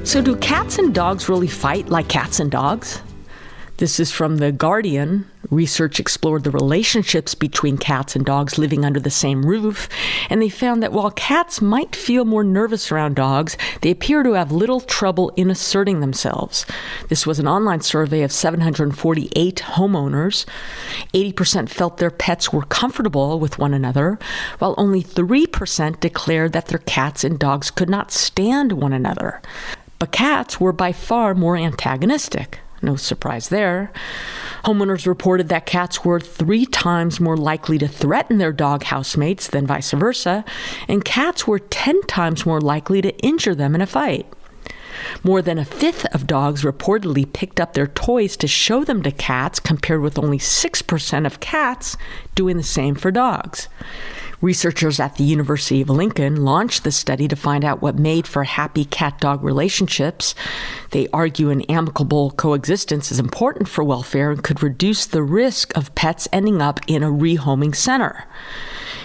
So do cats and dogs really fight like cats and dogs? This is from The Guardian. Research explored the relationships between cats and dogs living under the same roof, and they found that while cats might feel more nervous around dogs, they appear to have little trouble in asserting themselves. This was an online survey of 748 homeowners. 80% felt their pets were comfortable with one another, while only 3% declared that their cats and dogs could not stand one another. But cats were by far more antagonistic. No surprise there. Homeowners reported that cats were 3 times more likely to threaten their dog housemates than vice versa, and cats were 10 times more likely to injure them in a fight. More than a fifth of dogs reportedly picked up their toys to show them to cats, compared with only 6% of cats doing the same for dogs. Researchers at the University of Lincoln launched the study to find out what made for happy cat-dog relationships. They argue an amicable coexistence is important for welfare and could reduce the risk of pets ending up in a rehoming center.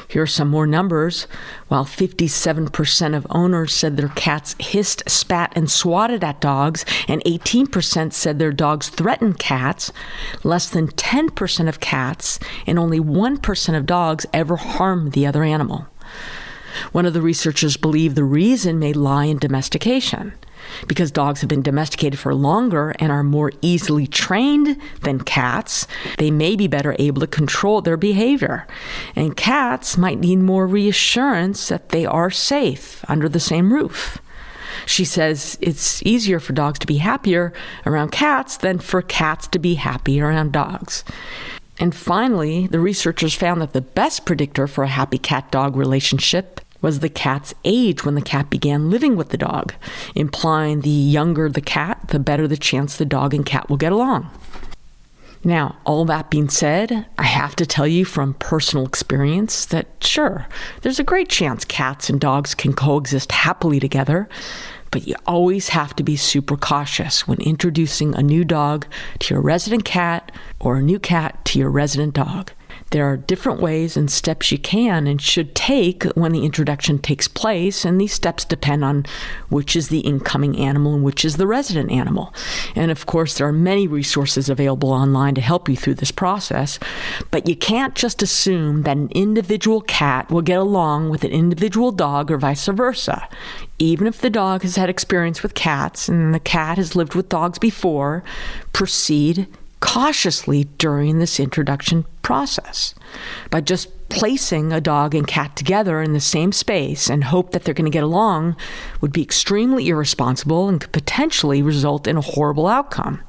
Here are some more numbers. While 57% of owners said their cats hissed, spat, and swatted at dogs, and 18% said their dogs threatened cats, less than 10% of cats and only 1% of dogs ever harmed the other animal. One of the researchers believed the reason may lie in domestication. Because dogs have been domesticated for longer and are more easily trained than cats, they may be better able to control their behavior. And cats might need more reassurance that they are safe under the same roof. She says it's easier for dogs to be happier around cats than for cats to be happy around dogs. And finally, the researchers found that the best predictor for a happy cat-dog relationship was the cat's age when the cat began living with the dog, implying the younger the cat, the better the chance the dog and cat will get along. Now, all that being said, I have to tell you from personal experience that sure, there's a great chance cats and dogs can coexist happily together, but you always have to be super cautious when introducing a new dog to your resident cat or a new cat to your resident dog. There are different ways and steps you can and should take when the introduction takes place, and these steps depend on which is the incoming animal and which is the resident animal. And of course, there are many resources available online to help you through this process, but you can't just assume that an individual cat will get along with an individual dog or vice versa. Even if the dog has had experience with cats and the cat has lived with dogs before, proceed cautiously during this introduction process. By just placing a dog and cat together in the same space and hope that they're going to get along would be extremely irresponsible and could potentially result in a horrible outcome.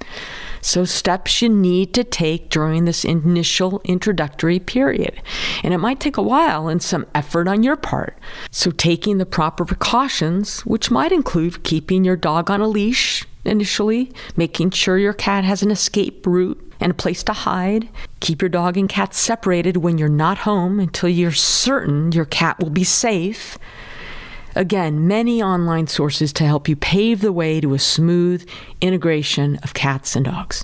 So steps you need to take during this initial introductory period. And it might take a while and some effort on your part. So taking the proper precautions, which might include keeping your dog on a leash initially, making sure your cat has an escape route and a place to hide. Keep your dog and cat separated when you're not home until you're certain your cat will be safe. Again, many online sources to help you pave the way to a smooth integration of cats and dogs.